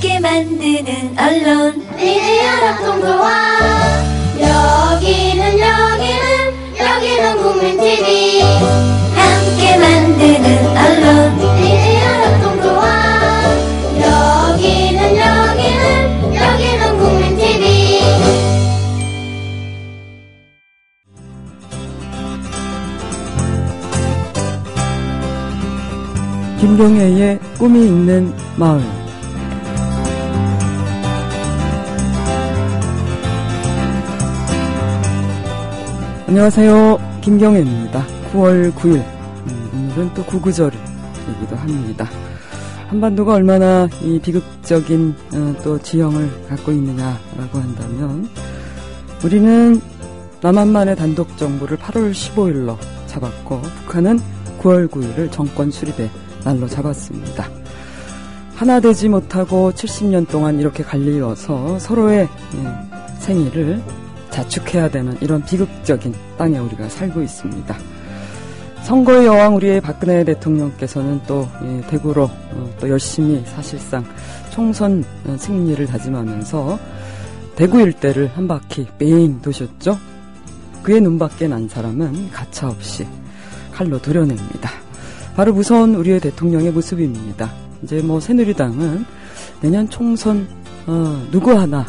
함께 만드는 언론 미디어 협동조합. 여기는 국민TV. 함께 만드는 언론 미디어 협동조합. 여기는 국민TV. 김경애의 꿈이 있는 마을. 안녕하세요, 김경애입니다. 9월 9일, 오늘은 또 구구절이기도 합니다. 한반도가 얼마나 이 비극적인 또 지형을 갖고 있느냐라고 한다면, 우리는 남한만의 단독 정부를 8월 15일로 잡았고, 북한은 9월 9일을 정권 수립의 날로 잡았습니다. 하나 되지 못하고 70년 동안 이렇게 갈리어서 서로의 생일을 자축해야 되는 이런 비극적인 땅에 우리가 살고 있습니다. 선거의 여왕 우리의 박근혜 대통령께서는 또 대구로 또 열심히 사실상 총선 승리를 다짐하면서 대구 일대를 한 바퀴 뺑 도셨죠. 그의 눈밖에 난 사람은 가차없이 칼로 도려냅니다. 바로 무서운 우리의 대통령의 모습입니다. 이제 새누리당은 내년 총선 누구 하나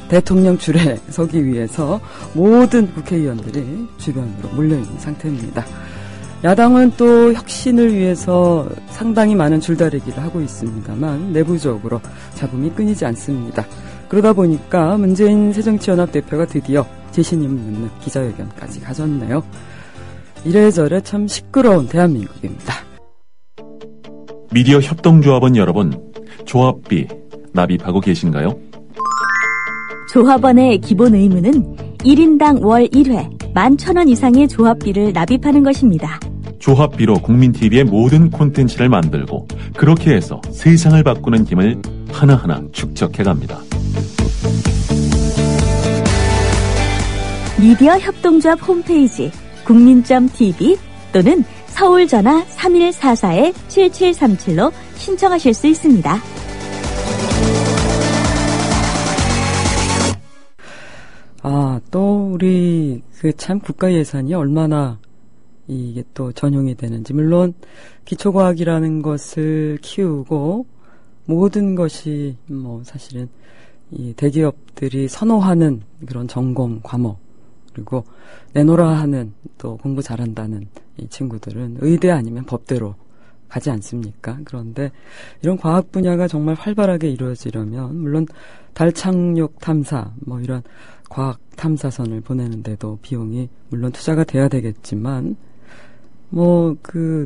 대통령 줄에 서기 위해서 모든 국회의원들이 주변으로 몰려있는 상태입니다. 야당은 또 혁신을 위해서 상당히 많은 줄다리기를 하고 있습니다만 내부적으로 잡음이 끊이지 않습니다. 그러다 보니까 문재인 새정치연합 대표가 드디어 재신임을 묻는 기자회견까지 가졌네요. 이래저래 참 시끄러운 대한민국입니다. 미디어 협동조합원 여러분, 조합비 납입하고 계신가요? 조합원의 기본 의무는 1인당 월 1회 11,000원 이상의 조합비를 납입하는 것입니다. 조합비로 국민TV의 모든 콘텐츠를 만들고 그렇게 해서 세상을 바꾸는 힘을 하나하나 축적해갑니다. 미디어 협동조합 홈페이지 국민.tv 또는 서울 전화 3144-7737로 신청하실 수 있습니다. 또 우리 참 국가 예산이 얼마나 이게 또 전용이 되는지, 물론 기초과학이라는 것을 키우고 모든 것이 사실은 이 대기업들이 선호하는 그런 전공 과목, 그리고 내노라 하는 또 공부 잘한다는 이 친구들은 의대 아니면 법대로 가지 않습니까? 그런데 이런 과학 분야가 정말 활발하게 이루어지려면 물론 달 착륙 탐사 이런 과학 탐사선을 보내는데도 비용이 물론 투자가 돼야 되겠지만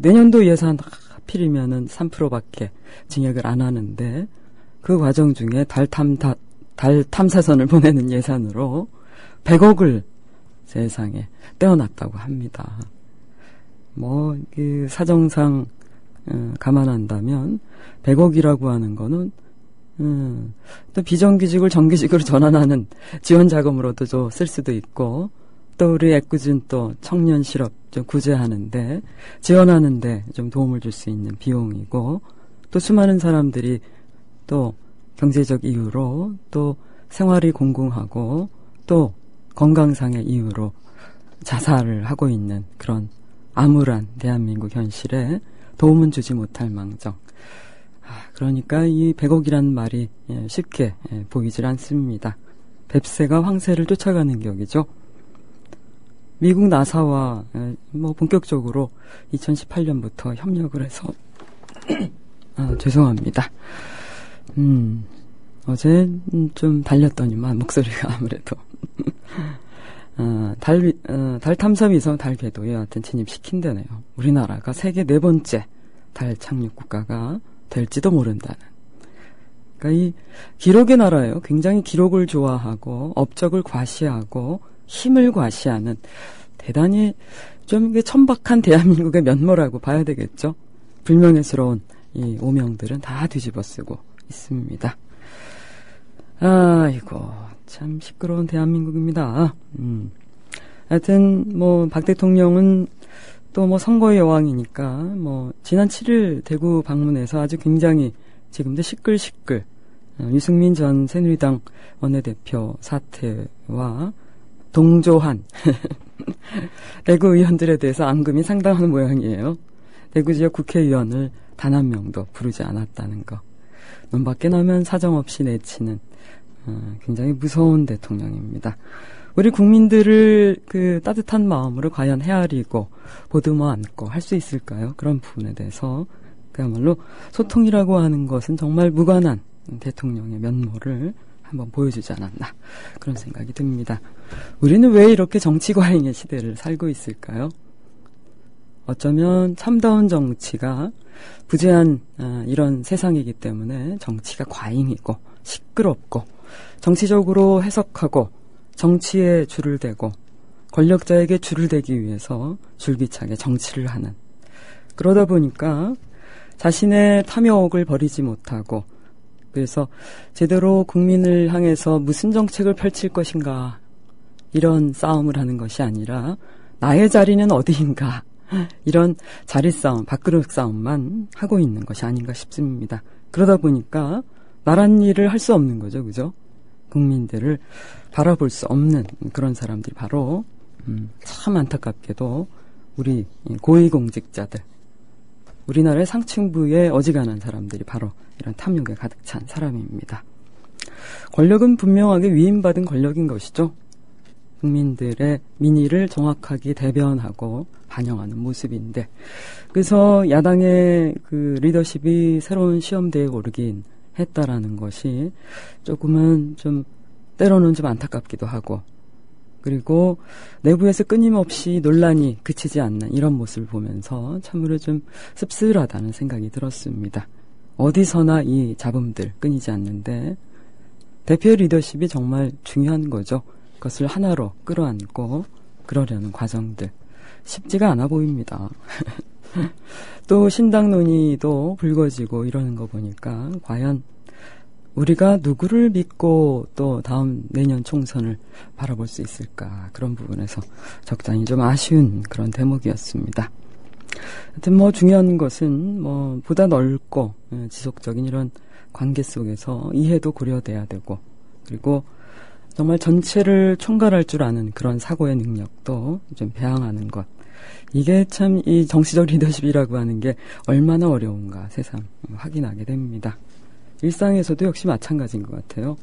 내년도 예산 하필이면은 3%밖에 증액을 안 하는데 그 과정 중에 달 탐사선을 보내는 예산으로 100억을 세상에 떼어놨다고 합니다. 사정상 감안한다면 100억이라고 하는 거는 또 비정규직을 정규직으로 전환하는 지원 자금으로도 쓸 수도 있고, 또 우리 애꿎은 또 청년 실업 좀 구제하는데 지원하는데 좀 도움을 줄 수 있는 비용이고, 또 수많은 사람들이 또 경제적 이유로 또 생활이 공공하고 또 건강상의 이유로 자살을 하고 있는 그런 암울한 대한민국 현실에 도움은 주지 못할 망정. 그러니까 이 100억이라는 말이 쉽게 보이질 않습니다. 뱁새가 황새를 쫓아가는 격이죠. 미국 나사와 본격적으로 2018년부터 협력을 해서 죄송합니다. 어제 좀 달렸더니만 목소리가 아무래도 달 탐사 위성 달 궤도에 하여튼 진입시킨다네요. 우리나라가 세계 4번째 달 착륙 국가가 될지도 모른다는. 그러니까 이 기록의 나라예요. 굉장히 기록을 좋아하고 업적을 과시하고 힘을 과시하는 대단히 좀 천박한 대한민국의 면모라고 봐야 되겠죠. 불명예스러운 이 오명들은 다 뒤집어쓰고 있습니다. 아이고 참 시끄러운 대한민국입니다. 하여튼 박 대통령은 또 선거의 여왕이니까 지난 7일 대구 방문해서 아주 굉장히 지금도 시끌시끌 유승민 전 새누리당 원내대표 사퇴와 동조한 대구 의원들에 대해서 앙금이 상당한 모양이에요. 대구 지역 국회의원을 단 한 명도 부르지 않았다는 거. 눈 밖에 나면 사정없이 내치는 굉장히 무서운 대통령입니다. 우리 국민들을 그 따뜻한 마음으로 과연 헤아리고 보듬어 안고 할 수 있을까요? 그런 부분에 대해서 그야말로 소통이라고 하는 것은 정말 무관한 대통령의 면모를 한번 보여주지 않았나 그런 생각이 듭니다. 우리는 왜 이렇게 정치 과잉의 시대를 살고 있을까요? 어쩌면 참다운 정치가 부재한 이런 세상이기 때문에 정치가 과잉이고 시끄럽고 정치적으로 해석하고 정치에 줄을 대고 권력자에게 줄을 대기 위해서 줄기차게 정치를 하는, 그러다 보니까 자신의 탐욕을 버리지 못하고, 그래서 제대로 국민을 향해서 무슨 정책을 펼칠 것인가 이런 싸움을 하는 것이 아니라 나의 자리는 어디인가 이런 자리 싸움, 밥그릇 싸움만 하고 있는 것이 아닌가 싶습니다. 그러다 보니까 나란 일을 할 수 없는 거죠. 그죠? 국민들을 바라볼 수 없는 그런 사람들이 바로 참 안타깝게도 우리 고위공직자들, 우리나라의 상층부에 어지간한 사람들이 바로 이런 탐욕에 가득 찬 사람입니다. 권력은 분명하게 위임받은 권력인 것이죠. 국민들의 민의를 정확하게 대변하고 반영하는 모습인데, 그래서 야당의 그 리더십이 새로운 시험대에 오르긴 했다라는 것이 조금은 좀 때로는 좀 안타깝기도 하고, 그리고 내부에서 끊임없이 논란이 그치지 않는 이런 모습을 보면서 참으로 좀 씁쓸하다는 생각이 들었습니다. 어디서나 이 잡음들 끊이지 않는데 대표 리더십이 정말 중요한 거죠. 그것을 하나로 끌어안고 그러려는 과정들 쉽지가 않아 보입니다. 또 신당 논의도 불거지고 이러는 거 보니까 과연 우리가 누구를 믿고 또 다음 내년 총선을 바라볼 수 있을까, 그런 부분에서 적잖이 좀 아쉬운 그런 대목이었습니다. 하여튼 뭐 중요한 것은 뭐 보다 넓고 지속적인 이런 관계 속에서 이해도 고려돼야 되고, 그리고 정말 전체를 총괄할 줄 아는 그런 사고의 능력도 좀 배양하는 것, 이게 참 이 정치적 리더십이라고 하는 게 얼마나 어려운가 새삼 확인하게 됩니다. 일상에서도 역시 마찬가지인 것 같아요.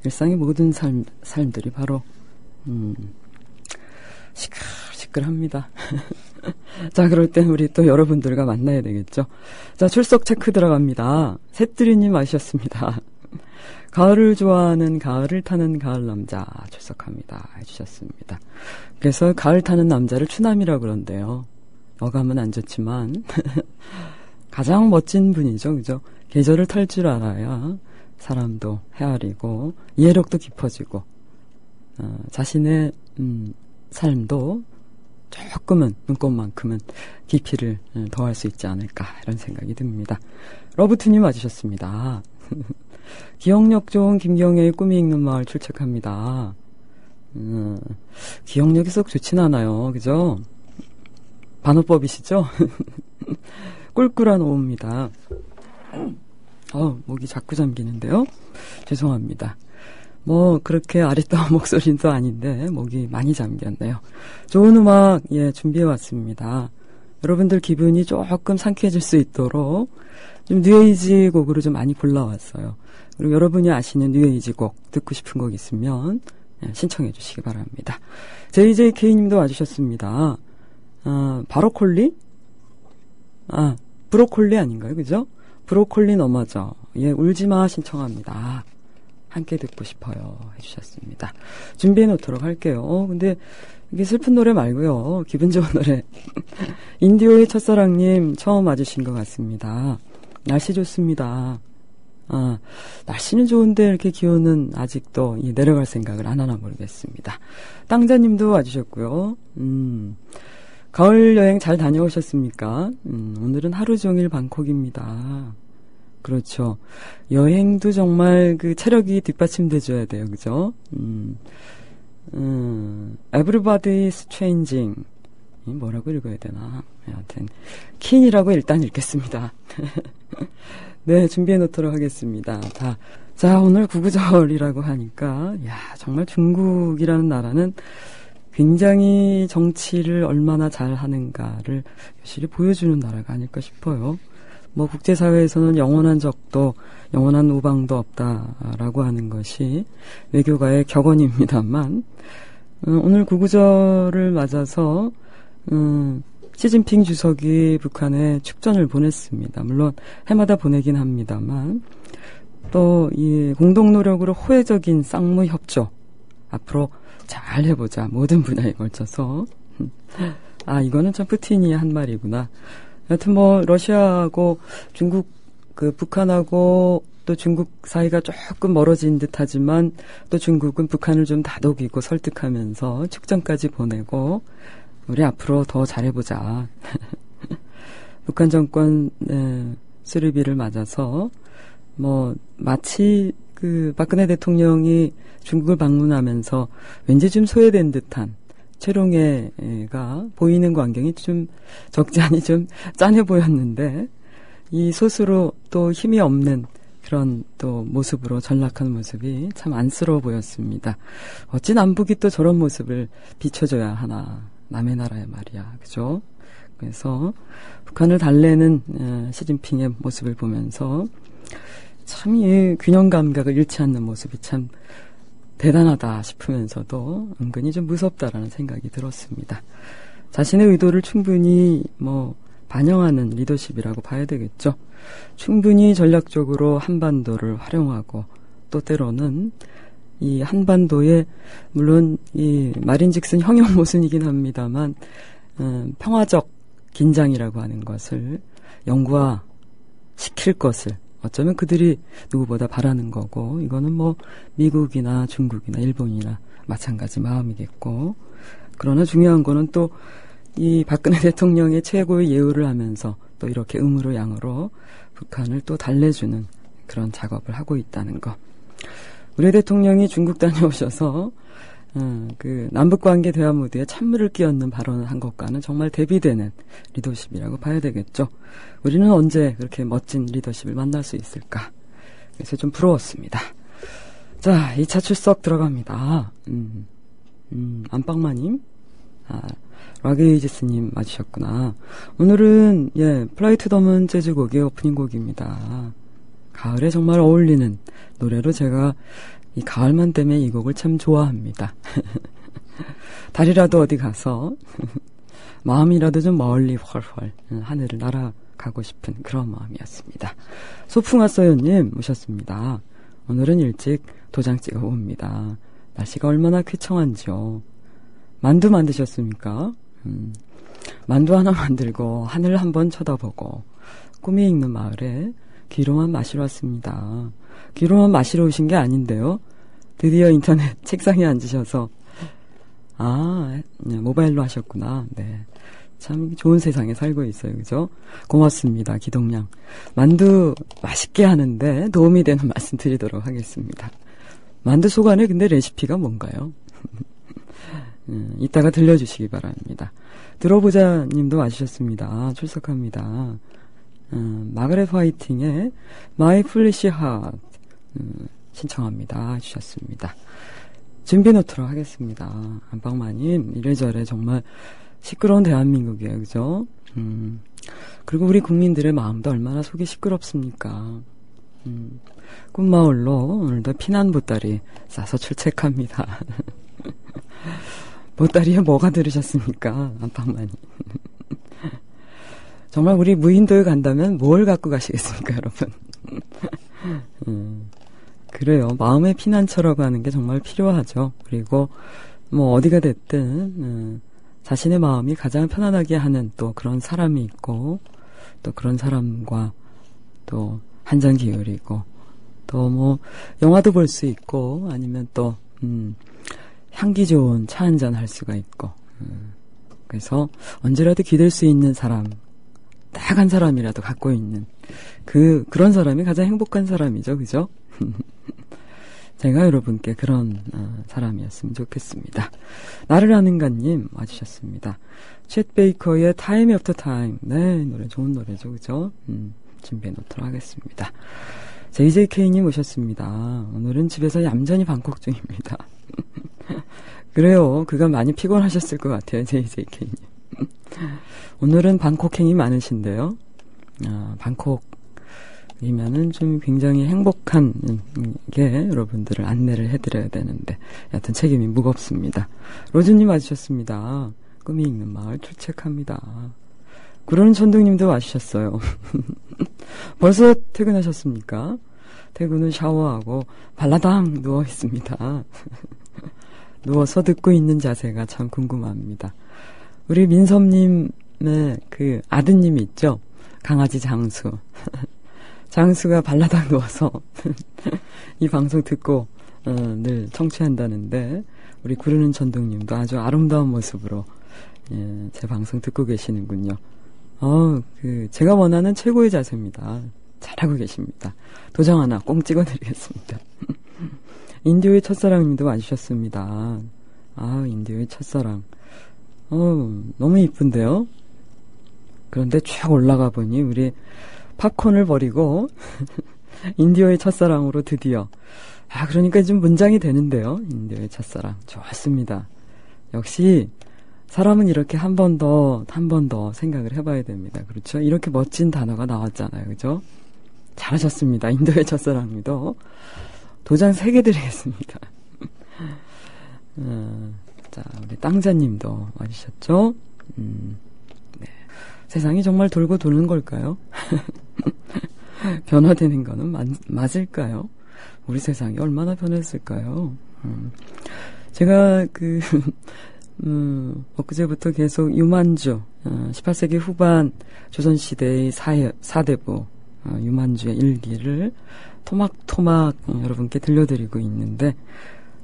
일상의 모든 삶들이 바로 시끌시끌합니다. 자, 그럴 땐 우리 또 여러분들과 만나야 되겠죠. 자, 출석 체크 들어갑니다. 새뜨리님 와주셨습니다. 가을을 좋아하는 가을을 타는 가을 남자 출석합니다 해주셨습니다. 그래서 가을 타는 남자를 추남이라고 그런대요. 어감은 안 좋지만 가장 멋진 분이죠. 그죠? 계절을 탈 줄 알아야 사람도 헤아리고 이해력도 깊어지고 자신의 삶도 조금은 눈꽃만큼은 깊이를 더할 수 있지 않을까 이런 생각이 듭니다. 러브투님 와주셨습니다. 기억력 좋은 김경애의 꿈이 읽는 마을 출첵합니다. 기억력이 썩 좋진 않아요. 그죠? 반어법이시죠? 꿀꿀한 오후입니다. 목이 자꾸 잠기는데요. 죄송합니다. 뭐 그렇게 아리따운 목소리도 아닌데 목이 많이 잠겼네요. 좋은 음악 준비해왔습니다. 여러분들 기분이 조금 상쾌해질 수 있도록 좀 뉴에이지 곡으로 좀 많이 골라왔어요. 그리고 여러분이 아시는 뉴에이지 곡 듣고 싶은 곡 있으면 신청해 주시기 바랍니다. JJK님도 와주셨습니다. 바로콜리? 브로콜리 아닌가요? 그죠? 브로콜리 넘어져. 울지마 신청합니다. 함께 듣고 싶어요 해주셨습니다. 준비해 놓도록 할게요. 근데 이게 슬픈 노래 말고요. 기분 좋은 노래. 인디오의 첫사랑님 처음 와주신 것 같습니다. 날씨 좋습니다. 날씨는 좋은데 이렇게 기온은 아직도 내려갈 생각을 안 하나 모르겠습니다. 땅자님도 와주셨고요. 가을 여행 잘 다녀오셨습니까? 오늘은 하루 종일 방콕입니다. 그렇죠. 여행도 정말 그 체력이 뒷받침돼줘야 돼요. 그죠? Everybody is changing. 뭐라고 읽어야 되나. 여하튼 킨이라고 일단 읽겠습니다. 네, 준비해 놓도록 하겠습니다. 자, 오늘 구구절이라고 하니까 정말 중국이라는 나라는 굉장히 정치를 얼마나 잘하는가를 여실히 보여주는 나라가 아닐까 싶어요. 뭐 국제사회에서는 영원한 적도 영원한 우방도 없다라고 하는 것이 외교가의 격언입니다만, 오늘 구구절을 맞아서 시진핑 주석이 북한에 축전을 보냈습니다. 물론 해마다 보내긴 합니다만, 또 이 공동 노력으로 호혜적인 쌍무 협조 앞으로 잘 해보자, 모든 분야에 걸쳐서. 이거는 참 푸틴이 한 말이구나. 여튼 뭐 러시아하고 중국, 북한하고 또 중국 사이가 조금 멀어진 듯하지만 또 중국은 북한을 좀 다독이고 설득하면서 축전까지 보내고 우리 앞으로 더 잘해보자. 북한 정권 수립일을 맞아서 뭐 마치 박근혜 대통령이 중국을 방문하면서 왠지 좀 소외된 듯한 최룡해가 보이는 광경이 좀 적지 않이 좀 짠해 보였는데, 이 소수로 또 힘이 없는 그런 또 모습으로 전락한 모습이 참 안쓰러워 보였습니다. 어찌 남북이 또 저런 모습을 비춰줘야 하나, 남의 나라의 말이야, 그죠? 그래서 북한을 달래는 시진핑의 모습을 보면서 참 이 균형 감각을 잃지 않는 모습이 참 대단하다 싶으면서도 은근히 좀 무섭다라는 생각이 들었습니다. 자신의 의도를 충분히 반영하는 리더십이라고 봐야 되겠죠. 충분히 전략적으로 한반도를 활용하고, 또 때로는 이 한반도에 물론 이 말인즉슨 형용 모순이긴 합니다만 평화적 긴장이라고 하는 것을 영구화시킬 것을 어쩌면 그들이 누구보다 바라는 거고, 이거는 뭐 미국이나 중국이나 일본이나 마찬가지 마음이겠고, 그러나 중요한 거는 또 이 박근혜 대통령의 최고의 예우를 하면서 또 이렇게 음으로 양으로 북한을 또 달래주는 그런 작업을 하고 있다는 거. 우리 대통령이 중국 다녀오셔서 남북관계 대화 무드에 찬물을 끼얹는 발언을 한 것과는 정말 대비되는 리더십이라고 봐야 되겠죠. 우리는 언제 그렇게 멋진 리더십을 만날 수 있을까? 그래서 좀 부러웠습니다. 자, 2차 출석 들어갑니다. 안방마님, 락에이지스님 맞으셨구나. 오늘은 플라이 투 더 문 재즈곡의 오프닝 곡입니다. 가을에 정말 어울리는 노래로 제가 이 가을만 되면 이 곡을 참 좋아합니다. 달이라도 어디 가서 마음이라도 좀 멀리 훨훨 하늘을 날아가고 싶은 그런 마음이었습니다. 소풍아서연님 오셨습니다. 오늘은 일찍 도장 찍어봅니다. 날씨가 얼마나 쾌청한지요. 만두 만드셨습니까? 만두 하나 만들고 하늘 한번 쳐다보고 꿈이 익는 마을에 귀로만 마시러 왔습니다. 귀로만 마시러 오신 게 아닌데요. 드디어 인터넷 책상에 앉으셔서 모바일로 하셨구나. 네, 참 좋은 세상에 살고 있어요, 그죠? 고맙습니다, 기동량. 만두 맛있게 하는데 도움이 되는 말씀 드리도록 하겠습니다. 만두 소간에 근데 레시피가 뭔가요? 이따가 들려주시기 바랍니다. 들어보자 님도 와주셨습니다. 출석합니다. 마그렛 화이팅의 My Foolish Heart 신청합니다 해주셨습니다. 준비해 놓도록 하겠습니다. 안방마님, 이래저래 정말 시끄러운 대한민국이에요, 그죠? 그리고 우리 국민들의 마음도 얼마나 속이 시끄럽습니까? 꿈마을로 오늘도 피난 보따리 싸서 출첵합니다. 보따리에 뭐가 들으셨습니까? 안방마님. 정말 우리 무인도에 간다면 뭘 갖고 가시겠습니까, 여러분? 그래요. 마음의 피난처라고 하는 게 정말 필요하죠. 그리고 뭐 어디가 됐든 자신의 마음이 가장 편안하게 하는 또 그런 사람이 있고, 또 그런 사람과 또 한 잔 기울이고, 또 뭐 영화도 볼 수 있고, 아니면 또 향기 좋은 차 한 잔 할 수가 있고, 그래서 언제라도 기댈 수 있는 사람, 딱 한 사람이라도 갖고 있는 그런 사람이 가장 행복한 사람이죠, 그죠? 제가 여러분께 그런 사람이었으면 좋겠습니다. 나를 아는가님 와주셨습니다. 챗 베이커의 Time After Time. 네, 노래 좋은 노래죠, 그죠? 준비해 놓도록 하겠습니다. JJK님 오셨습니다. 오늘은 집에서 얌전히 방콕 중입니다. 그래요. 그간 많이 피곤하셨을 것 같아요, JJK님. 오늘은 방콕행이 많으신데요. 방콕이면은 좀 굉장히 행복한 게 여러분들을 안내를 해드려야 되는데 여하튼 책임이 무겁습니다. 로즈님 와주셨습니다. 꿈이 있는 마을 출첵합니다. 구르는 천둥님도 와주셨어요. 벌써 퇴근하셨습니까? 퇴근은 샤워하고 발라당 누워있습니다. 누워서 듣고 있는 자세가 참 궁금합니다. 우리 민섭님의 그 아드님이 있죠? 강아지 장수. 장수가 발라당 누워서 이 방송 듣고 늘 청취한다는데 우리 구르는 천둥님도 아주 아름다운 모습으로 제 방송 듣고 계시는군요. 제가 원하는 최고의 자세입니다. 잘하고 계십니다. 도장 하나 꽁 찍어드리겠습니다. 인디오의 첫사랑님도 와주셨습니다. 인디오의 첫사랑. 너무 이쁜데요? 그런데 쭉 올라가 보니 우리 팝콘을 버리고 인디오의 첫사랑으로 드디어 그러니까 좀 문장이 되는데요. 인디오의 첫사랑 좋았습니다. 역시 사람은 이렇게 한 번 더 생각을 해봐야 됩니다. 그렇죠? 이렇게 멋진 단어가 나왔잖아요. 그죠? 잘하셨습니다. 인디오의 첫사랑님도 도장 3개 드리겠습니다. 자, 우리 땅자님도 와주셨죠? 네. 세상이 정말 돌고 도는 걸까요? 변화되는 거는 맞을까요? 우리 세상이 얼마나 변했을까요? 제가 엊그제부터 계속 유만주, 18세기 후반 조선시대의 사대부, 유만주의 일기를 토막토막 여러분께 들려드리고 있는데,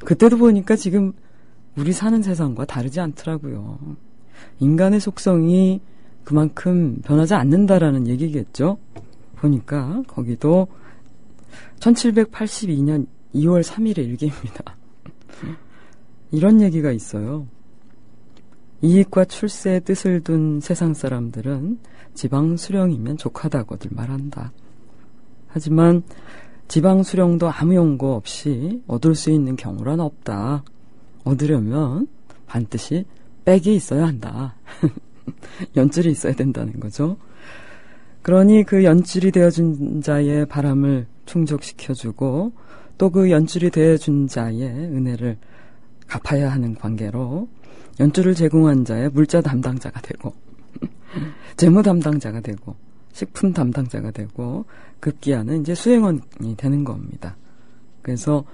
그때도 보니까 지금 우리 사는 세상과 다르지 않더라고요. 인간의 속성이 그만큼 변하지 않는다라는 얘기겠죠? 보니까 거기도 1782년 2월 3일의 일기입니다. 이런 얘기가 있어요. 이익과 출세의 뜻을 둔 세상 사람들은 지방 수령이면 족하다고들 말한다. 하지만 지방 수령도 아무 연고 없이 얻을 수 있는 경우란 없다. 얻으려면 반드시 백이 있어야 한다. 연줄이 있어야 된다는 거죠. 그러니 그 연줄이 되어준 자의 바람을 충족시켜주고 또 그 연줄이 되어준 자의 은혜를 갚아야 하는 관계로 연줄을 제공한 자의 물자 담당자가 되고 재무 담당자가 되고 식품 담당자가 되고 급기야는 이제 수행원이 되는 겁니다. 그래서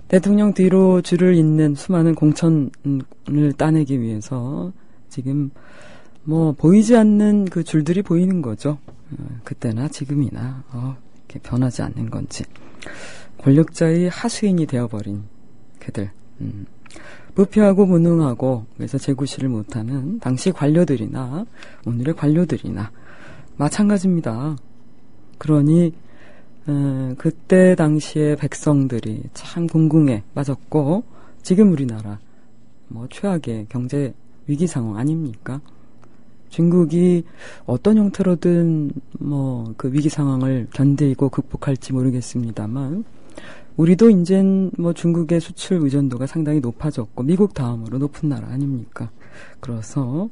대통령 뒤로 줄을 잇는 수많은 공천을 따내기 위해서 지금 보이지 않는 그 줄들이 보이는 거죠. 그때나 지금이나 이렇게 변하지 않는 건지. 권력자의 하수인이 되어버린 그들. 부패하고 무능하고 그래서 재구시를 못하는 당시 관료들이나 오늘의 관료들이나 마찬가지입니다. 그러니 그때 당시의 백성들이 참 궁궁에 빠졌고 지금 우리나라 최악의 경제 위기 상황 아닙니까? 중국이 어떤 형태로든 그 위기 상황을 견디고 극복할지 모르겠습니다만 우리도 이젠 중국의 수출 의존도가 상당히 높아졌고 미국 다음으로 높은 나라 아닙니까? 그래서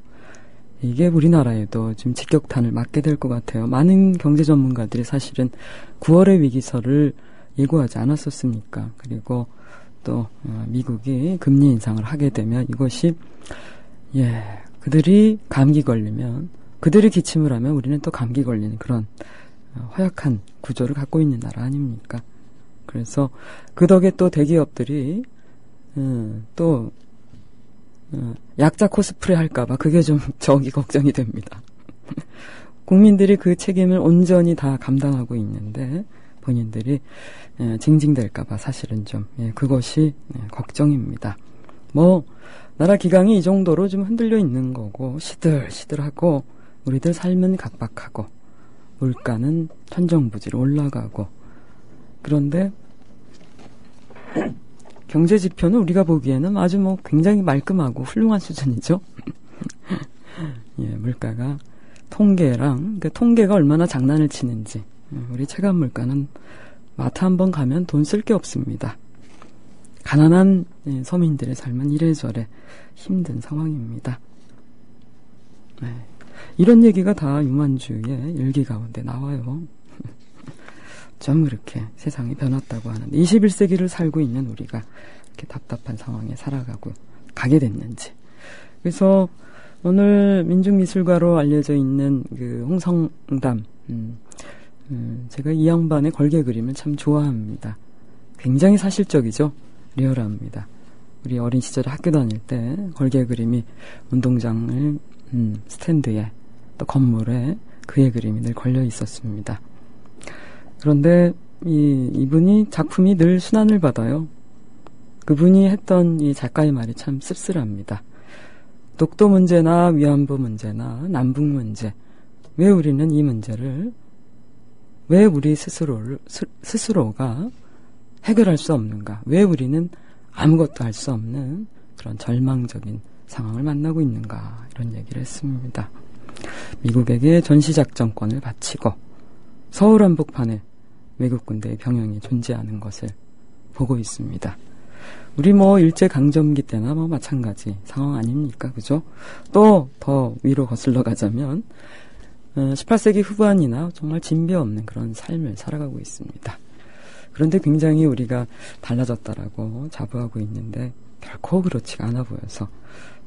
이게 우리나라에도 좀 직격탄을 맞게 될 것 같아요. 많은 경제 전문가들이 사실은 9월의 위기설을 예고하지 않았었습니까? 그리고 또 미국이 금리 인상을 하게 되면 이것이 그들이 감기 걸리면 그들이 기침을 하면 우리는 또 감기 걸리는 그런 허약한 구조를 갖고 있는 나라 아닙니까? 그래서 그 덕에 또 대기업들이 또 약자 코스프레 할까봐 그게 좀 걱정이 됩니다. 국민들이 그 책임을 온전히 다 감당하고 있는데 본인들이 징징댈까봐 사실은 좀 그것이 걱정입니다. 나라 기강이 이 정도로 좀 흔들려 있는 거고 시들시들하고 우리들 삶은 각박하고 물가는 천정부지로 올라가고 그런데 경제 지표는 우리가 보기에는 아주 뭐 굉장히 말끔하고 훌륭한 수준이죠. 예, 물가가 통계랑 그 통계가 얼마나 장난을 치는지 우리 체감 물가는 마트 한번 가면 돈 쓸 게 없습니다. 가난한 서민들의 삶은 이래저래 힘든 상황입니다. 네. 이런 얘기가 다 유만주의 일기 가운데 나와요. 좀 그렇게 세상이 변했다고 하는데 21세기를 살고 있는 우리가 이렇게 답답한 상황에 살아가고 가게 됐는지. 그래서 오늘 민중미술가로 알려져 있는 그 홍성담, 제가 이 양반의 걸개 그림을 참 좋아합니다. 굉장히 사실적이죠. 리얼합니다. 우리 어린 시절에 학교 다닐 때 걸개 그림이 운동장을 스탠드에 또 건물에 그의 그림이 늘 걸려 있었습니다. 그런데 이분이 작품이 늘 순환을 받아요. 그분이 했던 이 작가의 말이 참 씁쓸합니다. 독도 문제나 위안부 문제나 남북 문제, 왜 우리는 이 문제를, 왜 우리 스스로가 해결할 수 없는가? 왜 우리는 아무것도 할 수 없는 그런 절망적인 상황을 만나고 있는가? 이런 얘기를 했습니다. 미국에게 전시작전권을 바치고 서울 한복판에 외국 군대의 병영이 존재하는 것을 보고 있습니다. 우리 뭐 일제강점기 때나 뭐 마찬가지 상황 아닙니까? 그죠? 또 더 위로 거슬러 가자면 18세기 후반이나 정말 진배 없는 그런 삶을 살아가고 있습니다. 그런데 굉장히 우리가 달라졌다라고 자부하고 있는데 결코 그렇지가 않아 보여서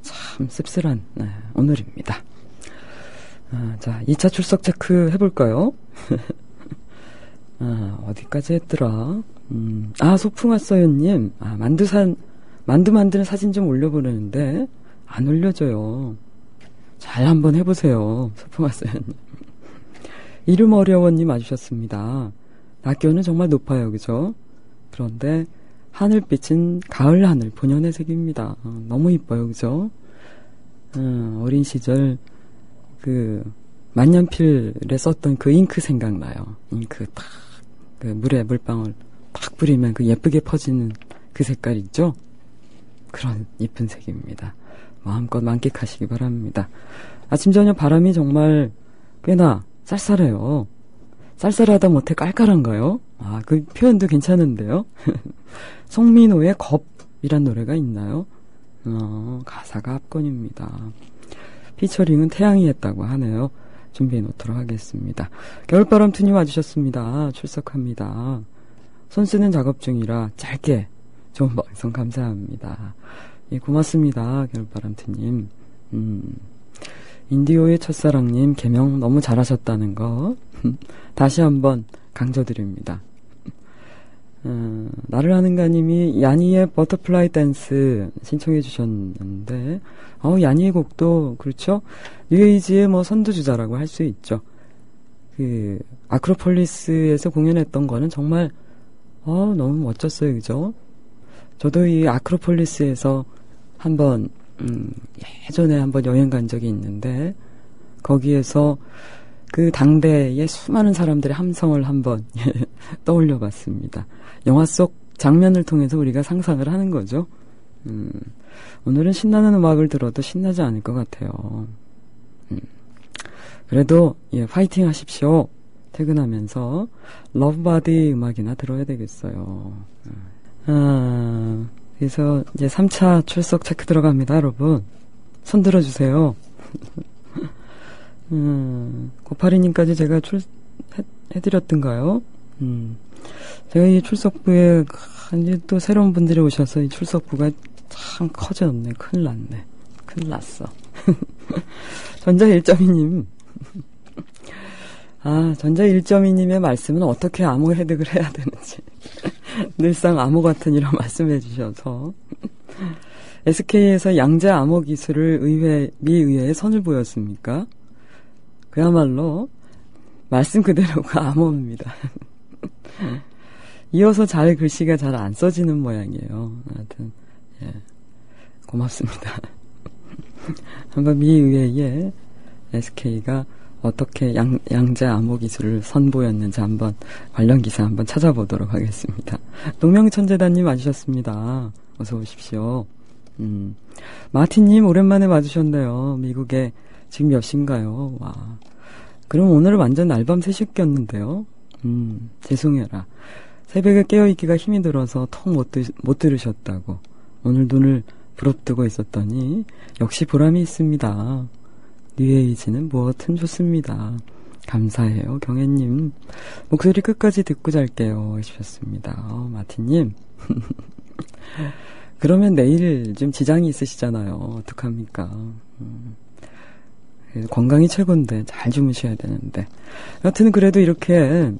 참 씁쓸한 오늘입니다. 자, 2차 출석 체크 해볼까요? 어디까지 했더라? 소풍왔어요님. 만두 만드는 사진 좀 올려보려는데 안 올려줘요. 잘 한번 해보세요. 소풍왔어요님. 이름 어려워님 와주셨습니다. 낙교는 정말 높아요. 그죠? 그런데 하늘빛은 가을 하늘 본연의 색입니다. 너무 이뻐요. 그죠? 어린 시절 만년필에 썼던 그 잉크 생각나요. 잉크 딱, 물에 물방울 탁 뿌리면 그 예쁘게 퍼지는 그 색깔 있죠? 그런 예쁜 색입니다. 마음껏 만끽하시기 바랍니다. 아침 저녁 바람이 정말 꽤나 쌀쌀해요. 쌀쌀하다 못해 깔깔한가요? 그 표현도 괜찮은데요? 송민호의 겁이란 노래가 있나요? 가사가 압권입니다. 피처링은 태양이 했다고 하네요. 준비해 놓도록 하겠습니다. 겨울바람투님 와주셨습니다. 출석합니다. 손 쓰는 작업 중이라 짧게 좋은 방송 감사합니다. 예, 고맙습니다. 겨울바람투님. 인디오의 첫사랑님 개명 너무 잘하셨다는 거 다시 한번 강조드립니다. 나를 아는가님이 야니의 버터플라이 댄스 신청해 주셨는데 야니의 곡도 그렇죠? 뉴에이지의 뭐 선두주자라고 할 수 있죠. 그 아크로폴리스에서 공연했던 거는 정말 너무 멋졌어요. 그죠? 저도 이 아크로폴리스에서 한번 예전에 한번 여행 간 적이 있는데 거기에서 그 당대의 수많은 사람들의 함성을 한번 떠올려 봤습니다. 영화 속 장면을 통해서 우리가 상상을 하는 거죠. 오늘은 신나는 음악을 들어도 신나지 않을 것 같아요. 그래도 파이팅 하십시오. 퇴근하면서 러브바디 음악이나 들어야 되겠어요. 그래서 이제 3차 출석 체크 들어갑니다. 여러분 손 들어주세요. 982님까지 제가 해드렸던가요? 제가 이 출석부에 이제 또 새로운 분들이 오셔서 이 출석부가 참 커졌네. 큰일 났네. 큰일 났어. 전자 1.2님. 전자 1.2님의 말씀은 어떻게 암호 해득을 해야 되는지 늘상 암호 같은 이런 말씀해 주셔서 SK에서 양자 암호 기술을 미 의회에 선을 보였습니까? 그야말로 말씀 그대로가 암호입니다. 이어서 글씨가 잘 안 써지는 모양이에요. 하여튼 고맙습니다. 한번 미 의회에 SK가 어떻게 양자 암호 기술을 선보였는지 한번 관련 기사 한번 찾아보도록 하겠습니다. 농명천재단님 와주셨습니다. 어서 오십시오. 마틴님 오랜만에 와주셨네요. 미국에 지금 몇 시인가요? 와. 그럼 오늘 완전 날밤 새셨겠는데요? 죄송해라. 새벽에 깨어있기가 힘이 들어서 통 못 들으셨다고. 오늘 눈을 부릅뜨고 있었더니 역시 보람이 있습니다. 뉴에이지는 무엇든 좋습니다. 감사해요. 경혜님. 목소리 끝까지 듣고 잘게요. 해주셨습니다. 마틴님. 그러면 내일 좀 지장이 있으시잖아요. 어떡합니까? 건강이 최고인데 잘 주무셔야 되는데. 여튼 그래도 이렇게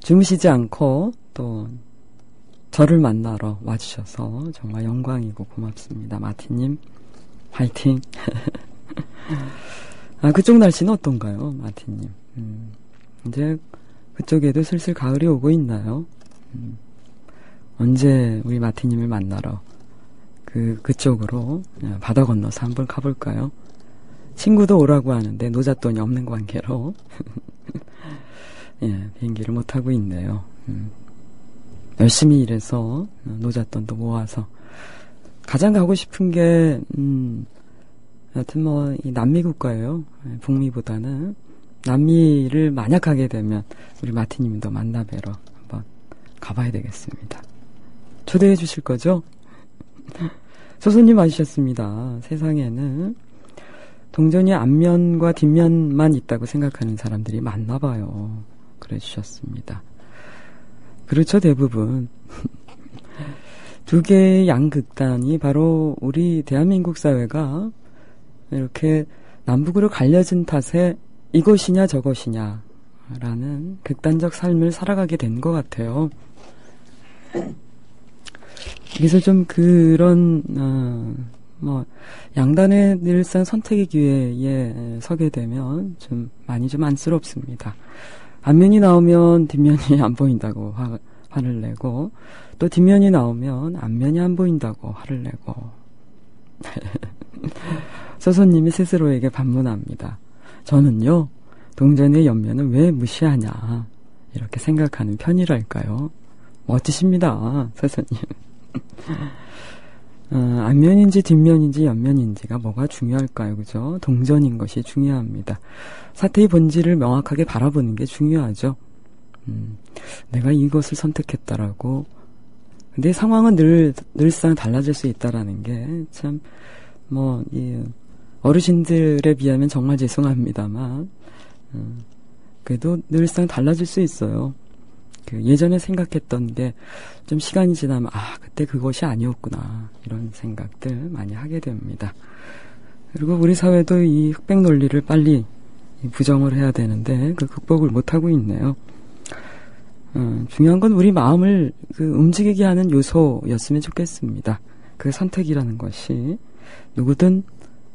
주무시지 않고 또 저를 만나러 와주셔서 정말 영광이고 고맙습니다. 마틴님 화이팅. 그쪽 날씨는 어떤가요, 마틴님? 이제 그쪽에도 슬슬 가을이 오고 있나요? 언제 우리 마틴님을 만나러 그쪽으로 바다 건너서 한번 가볼까요? 친구도 오라고 하는데 노잣돈이 없는 관계로 예, 비행기를 못 타고 있네요. 열심히 일해서 노잣돈도 모아서 가장 가고 싶은 게 여튼 뭐 이 남미 국가예요. 북미보다는 남미를 만약 가게 되면 우리 마틴님도 만나뵈러 한번 가봐야 되겠습니다. 초대해 주실 거죠? 소소님 와주셨습니다. 세상에는 동전이 앞면과 뒷면만 있다고 생각하는 사람들이 많나 봐요. 그래 주셨습니다. 그렇죠, 대부분. 두 개의 양극단이 바로 우리 대한민국 사회가 이렇게 남북으로 갈려진 탓에 이것이냐 저것이냐 라는 극단적 삶을 살아가게 된 것 같아요. 그래서 좀 그런 양단의 늘상 선택의 기회에 서게 되면 좀 많이 좀 안쓰럽습니다. 앞면이 나오면 뒷면이 안 보인다고 화를 내고, 또 뒷면이 나오면 앞면이 안 보인다고 화를 내고. 서소님이 스스로에게 반문합니다. 저는요, 동전의 옆면은 왜 무시하냐 이렇게 생각하는 편이랄까요. 멋지십니다, 서소님. 앞면인지 뒷면인지 옆면인지가 뭐가 중요할까요? 그죠? 동전인 것이 중요합니다. 사태의 본질을 명확하게 바라보는 게 중요하죠. 내가 이것을 선택했다라고. 근데 상황은 늘상 달라질 수 있다라는 게 참, 이 어르신들에 비하면 정말 죄송합니다만, 그래도 늘상 달라질 수 있어요. 예전에 생각했던 게 좀 시간이 지나면 그때 그것이 아니었구나 이런 생각들 많이 하게 됩니다. 그리고 우리 사회도 이 흑백 논리를 빨리 부정을 해야 되는데 그 극복을 못하고 있네요. 중요한 건 우리 마음을 움직이게 하는 요소였으면 좋겠습니다. 그 선택이라는 것이 누구든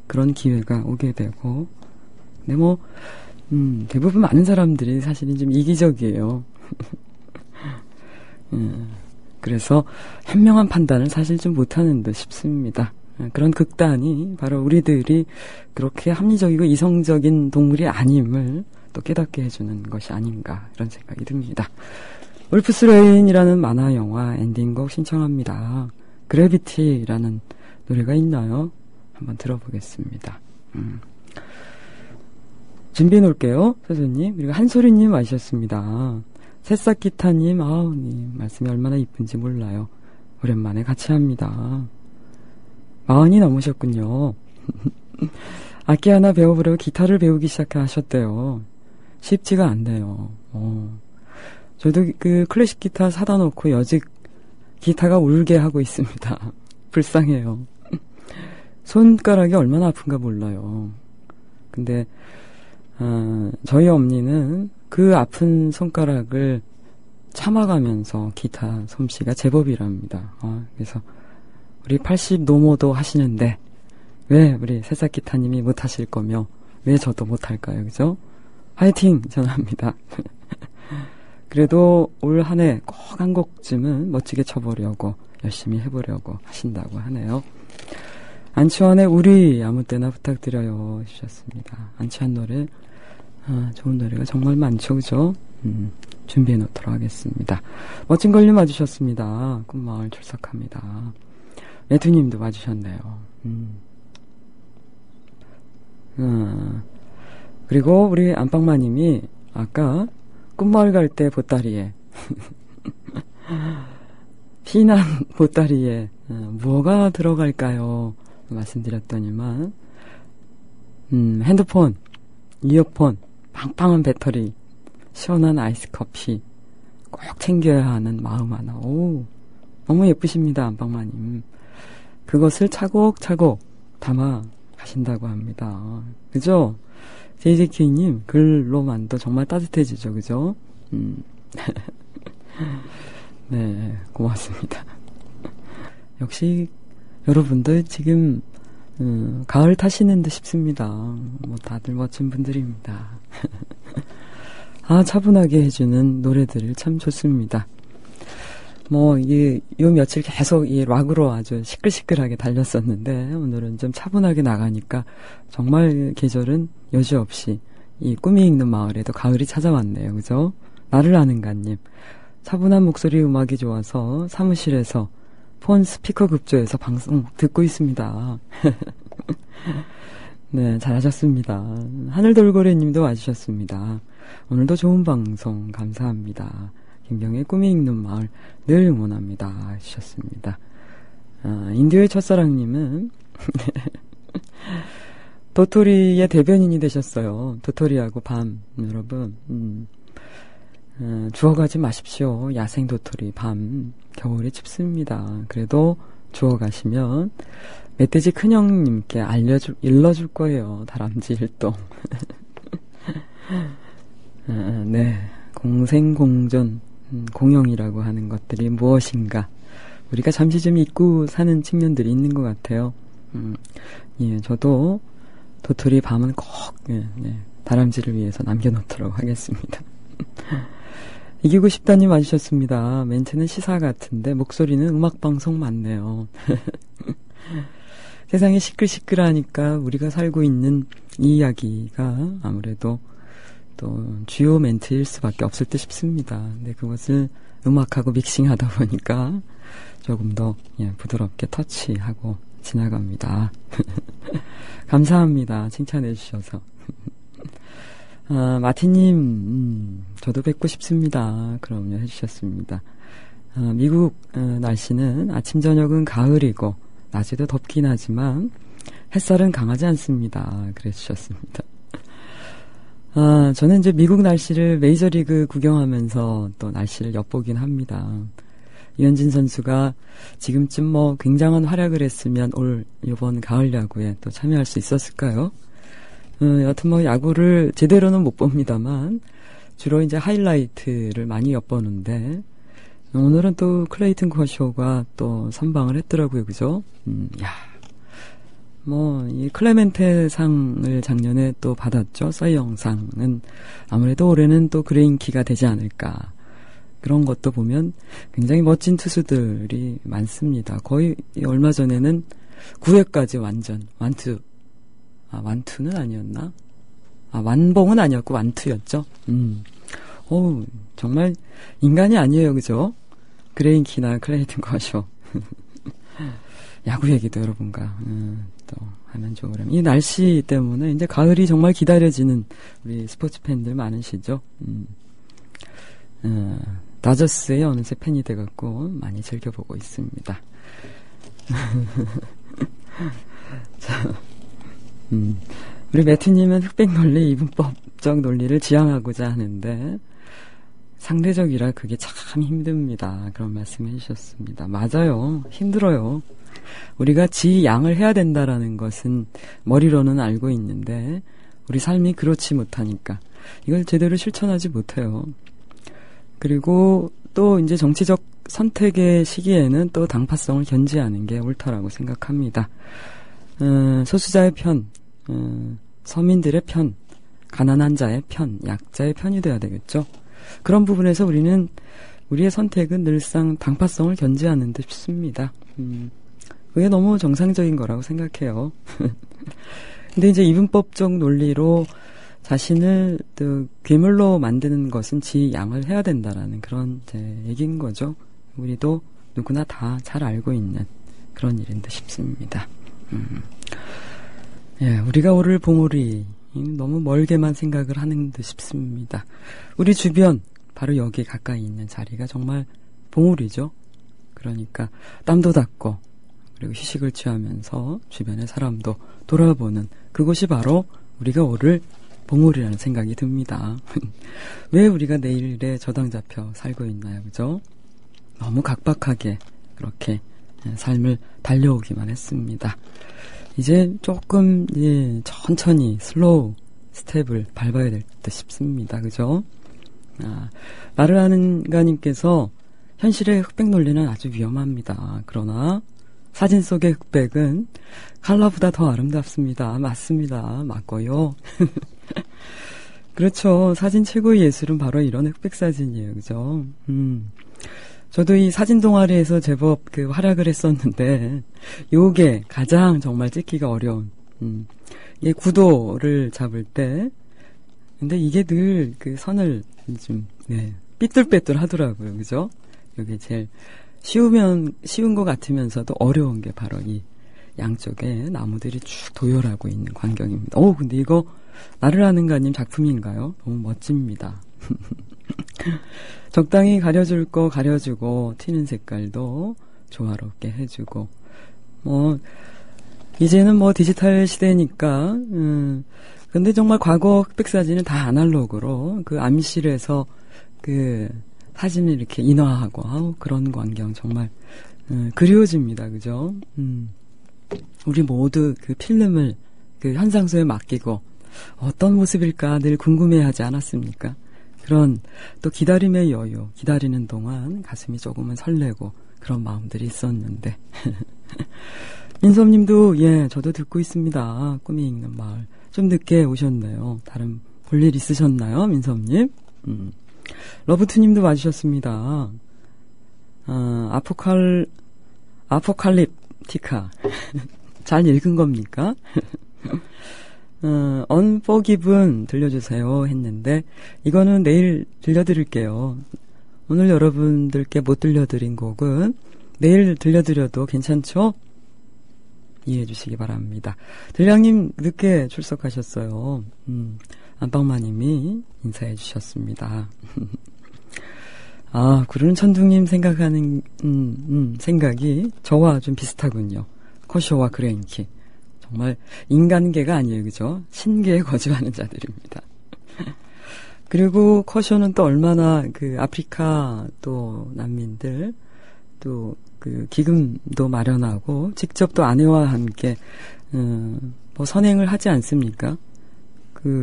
그런 기회가 오게 되고, 근데 대부분 많은 사람들이 사실은 좀 이기적이에요. 그래서 현명한 판단을 사실 좀 못하는 듯 싶습니다. 그런 극단이 바로 우리들이 그렇게 합리적이고 이성적인 동물이 아님을 또 깨닫게 해주는 것이 아닌가 이런 생각이 듭니다. 울프스 레인이라는 만화 영화 엔딩곡 신청합니다. 그래비티라는 노래가 있나요? 한번 들어보겠습니다. 준비해 놓을게요, 선생님. 그리고 한소리님 와주셨습니다. 새싹기타님, 님 말씀이 얼마나 이쁜지 몰라요. 오랜만에 같이 합니다. 40이 넘으셨군요. 악기 하나 배워보려고 기타를 배우기 시작하셨대요. 쉽지가 않네요. 저도 클래식 기타 사다 놓고 여직 기타가 울게 하고 있습니다. 불쌍해요. 손가락이 얼마나 아픈가 몰라요. 근데 저희 엄니는 그 아픈 손가락을 참아가면서 기타 솜씨가 제법이랍니다. 그래서 우리 80 노모도 하시는데 왜 우리 새싹기타님이 못하실 거며 왜 저도 못할까요? 그죠? 화이팅 전합니다. 그래도 올 한 해 꼭 한 곡쯤은 멋지게 쳐보려고 열심히 해보려고 하신다고 하네요. 안치환의 우리 아무 때나 부탁드려요 주셨습니다. 안치환 노래 좋은 노래가 정말 많죠, 그죠? 준비해 놓도록 하겠습니다. 멋진 걸림 와주셨습니다. 꿈마을 출석합니다. 매튜님도 와주셨네요. 그리고 우리 안방마님이 아까 꿈마을 갈 때 보따리에 피난 보따리에 뭐가 들어갈까요? 말씀드렸더니만 핸드폰, 이어폰, 빵빵한 배터리, 시원한 아이스 커피 꼭 챙겨야 하는 마음 하나. 오, 너무 예쁘십니다, 안방마님. 그것을 차곡차곡 담아 가신다고 합니다. 그죠? JJK님 글로만도 정말 따뜻해지죠, 그죠? 네, 고맙습니다. 역시 여러분들 지금 가을 타시는 듯 싶습니다. 뭐 다들 멋진 분들입니다. 차분하게 해주는 노래들 참 좋습니다. 뭐 요 며칠 계속 이 락으로 아주 시끌시끌하게 달렸었는데 오늘은 좀 차분하게 나가니까 정말 계절은 여지없이 이 꿈이 있는 마을에도 가을이 찾아왔네요. 그죠? 나를 아는가님, 차분한 목소리 음악이 좋아서 사무실에서 폰 스피커 급조해서 방송 듣고 있습니다. 네, 잘하셨습니다. 하늘돌고래님도 와주셨습니다. 오늘도 좋은 방송 감사합니다. 김경의 꿈이 있는 마을 늘 응원합니다 하셨습니다. 인디오의 첫사랑님은 도토리의 대변인이 되셨어요. 도토리하고 밤, 여러분 주워가지 마십시오. 야생 도토리 밤 겨울에 춥습니다. 그래도 주워가시면 멧돼지 큰형님께 일러줄 거예요. 다람쥐 일동. 네, 공생공존 공영이라고 하는 것들이 무엇인가 우리가 잠시 좀 잊고 사는 측면들이 있는 것 같아요. 예, 저도 도토리 밤은 꼭 다람쥐를 위해서 남겨놓도록 하겠습니다. 이기고 싶다님 와주셨습니다. 멘트는 시사 같은데 목소리는 음악방송 맞네요. 세상이 시끌시끌하니까 우리가 살고 있는 이 이야기가 아무래도 또 주요 멘트일 수밖에 없을 듯 싶습니다. 근데 그것을 음악하고 믹싱하다 보니까 조금 더 부드럽게 터치하고 지나갑니다. 감사합니다. 칭찬해 주셔서. 마티님, 저도 뵙고 싶습니다. 그럼요, 해주셨습니다. 미국 날씨는 아침 저녁은 가을이고 낮에도 덥긴 하지만 햇살은 강하지 않습니다. 그래 주셨습니다. 저는 이제 미국 날씨를 메이저리그 구경하면서 또 날씨를 엿보긴 합니다. 이현진 선수가 지금쯤 뭐 굉장한 활약을 했으면 이번 가을 야구에 또 참여할 수 있었을까요? 여튼 뭐 야구를 제대로는 못 봅니다만 주로 이제 하이라이트를 많이 엿보는데 오늘은 또 클레이튼 커쇼가 또 선방을 했더라고요. 그죠? 이 클레멘테 상을 작년에 또 받았죠. 사이영상은 아무래도 올해는 또 그레인키가 되지 않을까. 그런 것도 보면 굉장히 멋진 투수들이 많습니다. 거의 얼마 전에는 9회까지 완전 완투. 완투는 아니었나? 완봉은 아니었고 완투였죠. 정말 인간이 아니에요. 그죠? 그레인키나 클레이튼 커쇼. 야구 얘기도 여러분과 또 하면 좋으려면 이 날씨 때문에 이제 가을이 정말 기다려지는 우리 스포츠 팬들 많으시죠. 다저스의 어느새 팬이 돼갖고 많이 즐겨보고 있습니다. 자, 우리 매튜님은 흑백 논리, 이분법적 논리를 지향하고자 하는데 상대적이라 그게 참 힘듭니다. 그런 말씀 해주셨습니다. 맞아요. 힘들어요. 우리가 지양을 해야 된다라는 것은 머리로는 알고 있는데 우리 삶이 그렇지 못하니까 이걸 제대로 실천하지 못해요. 그리고 또 이제 정치적 선택의 시기에는 또 당파성을 견지하는 게 옳다라고 생각합니다. 소수자의 편, 서민들의 편, 가난한 자의 편, 약자의 편이 돼야 되겠죠. 그런 부분에서 우리의 선택은 늘상 당파성을 견지하는 듯 싶습니다. 그게 너무 정상적인 거라고 생각해요. 근데 이제 이분법적 논리로 자신을 또 괴물로 만드는 것은 지 양을 해야 된다라는 그런 이제 얘기인 거죠. 우리도 누구나 다 잘 알고 있는 그런 일인 듯 싶습니다. 예, 우리가 오를 봉우리 너무 멀게만 생각을 하는 듯 싶습니다. 우리 주변 바로 여기 가까이 있는 자리가 정말 봉우리죠. 그러니까 땀도 닦고 그리고 휴식을 취하면서 주변의 사람도 돌아보는 그곳이 바로 우리가 오를 봉우리라는 생각이 듭니다. 왜 우리가 내일에 저당 잡혀 살고 있나요? 그죠? 너무 각박하게 그렇게 삶을 달려오기만 했습니다. 이제 조금 천천히 슬로우 스텝을 밟아야 될 듯 싶습니다. 그죠? 마르하는가님께서 현실의 흑백 논리는 아주 위험합니다. 그러나 사진 속의 흑백은 칼라보다 더 아름답습니다. 맞습니다. 맞고요. 그렇죠. 사진 최고의 예술은 바로 이런 흑백 사진이에요. 그죠? 저도 이 사진 동아리에서 제법 활약을 했었는데, 요게 가장 정말 찍기가 어려운, 이 구도를 잡을 때, 근데 이게 늘 선을 좀, 삐뚤빼뚤 하더라고요. 그죠? 요게 제일 쉬운 것 같으면서도 어려운 게 바로 이 양쪽에 나무들이 쭉 도열하고 있는 광경입니다. 근데 이거 나르하는가님 작품인가요? 너무 멋집니다. 적당히 가려줄 거 가려주고 튀는 색깔도 조화롭게 해주고 이제는 디지털 시대니까 근데 정말 과거 흑백 사진은 다 아날로그로 그 암실에서 사진을 이렇게 인화하고 그런 광경 정말 그리워집니다. 그죠? 우리 모두 그 필름을 현상소에 맡기고 어떤 모습일까 늘 궁금해하지 않았습니까? 그런 또 기다림의 여유, 기다리는 동안 가슴이 조금은 설레고 그런 마음들이 있었는데 민섭님도 저도 듣고 있습니다. 꿈이 읽는 마을 좀 늦게 오셨네요. 다른 볼일 있으셨나요, 민섭님? 러브투님도 와주셨습니다. 아포칼립티카 잘 읽은 겁니까? 언포기분 들려주세요 했는데 이거는 내일 들려드릴게요. 오늘 여러분들께 못 들려드린 곡은 내일 들려드려도 괜찮죠? 이해해 주시기 바랍니다. 들량님 늦게 출석하셨어요. 안방마님이 인사해 주셨습니다. 구르는 천둥님 생각하는 생각이 저와 좀 비슷하군요. 커쇼와 그레인키 정말 인간계가 아니에요. 그죠? 신계에 거주하는 자들입니다. 그리고 커쇼는 또 얼마나 아프리카 또 난민들 또 기금도 마련하고 직접 또 아내와 함께 선행을 하지 않습니까?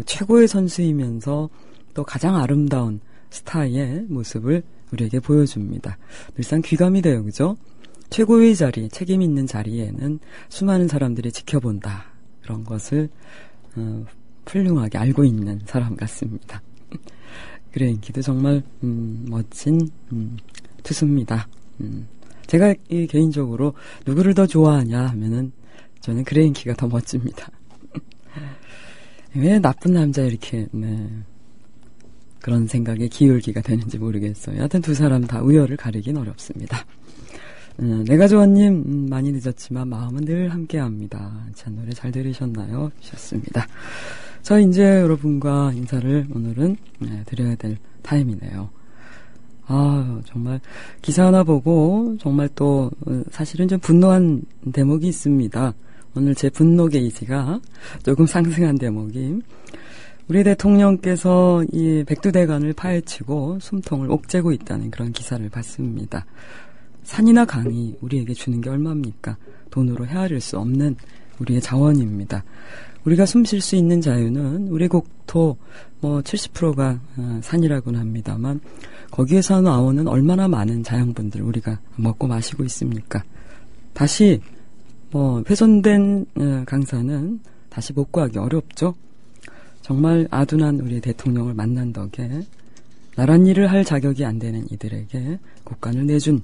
최고의 선수이면서 또 가장 아름다운 스타의 모습을 우리에게 보여줍니다. 늘상 귀감이 돼요. 그죠? 최고의 자리, 책임 있는 자리에는 수많은 사람들이 지켜본다. 그런 것을 훌륭하게 알고 있는 사람 같습니다. 그레인키도 정말 멋진 투수입니다. 제가 개인적으로 누구를 더 좋아하냐 하면은 저는 그레인키가 더 멋집니다. 왜 나쁜 남자 이렇게 그런 생각에 기울기가 되는지 모르겠어요. 하여튼 두 사람 다 우열을 가리긴 어렵습니다. 내가 좋아님 많이 늦었지만 마음은 늘 함께합니다. 참 노래 잘 들으셨나요? 하셨습니다. 저 이제 여러분과 인사를 오늘은 드려야 될 타임이네요. 정말 기사 하나 보고 정말 또 사실은 좀 분노한 대목이 있습니다. 오늘 제 분노 게이지가 조금 상승한 대목이 우리 대통령께서 이 백두대간을 파헤치고 숨통을 옥죄고 있다는 그런 기사를 봤습니다. 산이나 강이 우리에게 주는 게 얼마입니까? 돈으로 헤아릴 수 없는 우리의 자원입니다. 우리가 숨 쉴 수 있는 자유는 우리 국토 70%가 산이라고는 합니다만 거기에서 나오는 얼마나 많은 자연분들 우리가 먹고 마시고 있습니까? 다시 훼손된 강산은 다시 복구하기 어렵죠. 정말 아둔한 우리 대통령을 만난 덕에 나란 일을 할 자격이 안 되는 이들에게 국간을 내준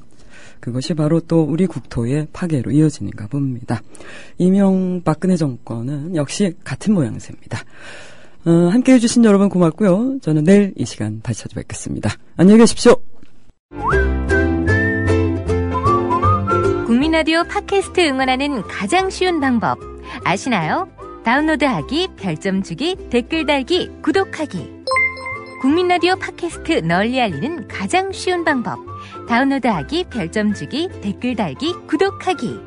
그것이 바로 또 우리 국토의 파괴로 이어지는가 봅니다. 이명박근혜 정권은 역시 같은 모양새입니다. 함께 해주신 여러분 고맙고요. 저는 내일 이 시간 다시 찾아뵙겠습니다. 안녕히 계십시오. 국민 라디오 팟캐스트 응원하는 가장 쉬운 방법 아시나요? 다운로드하기, 별점 주기, 댓글 달기, 구독하기. 국민 라디오 팟캐스트 널리 알리는 가장 쉬운 방법. 다운로드하기, 별점 주기, 댓글 달기, 구독하기.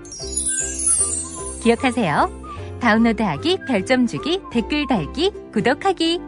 기억하세요. 다운로드하기, 별점 주기, 댓글 달기, 구독하기.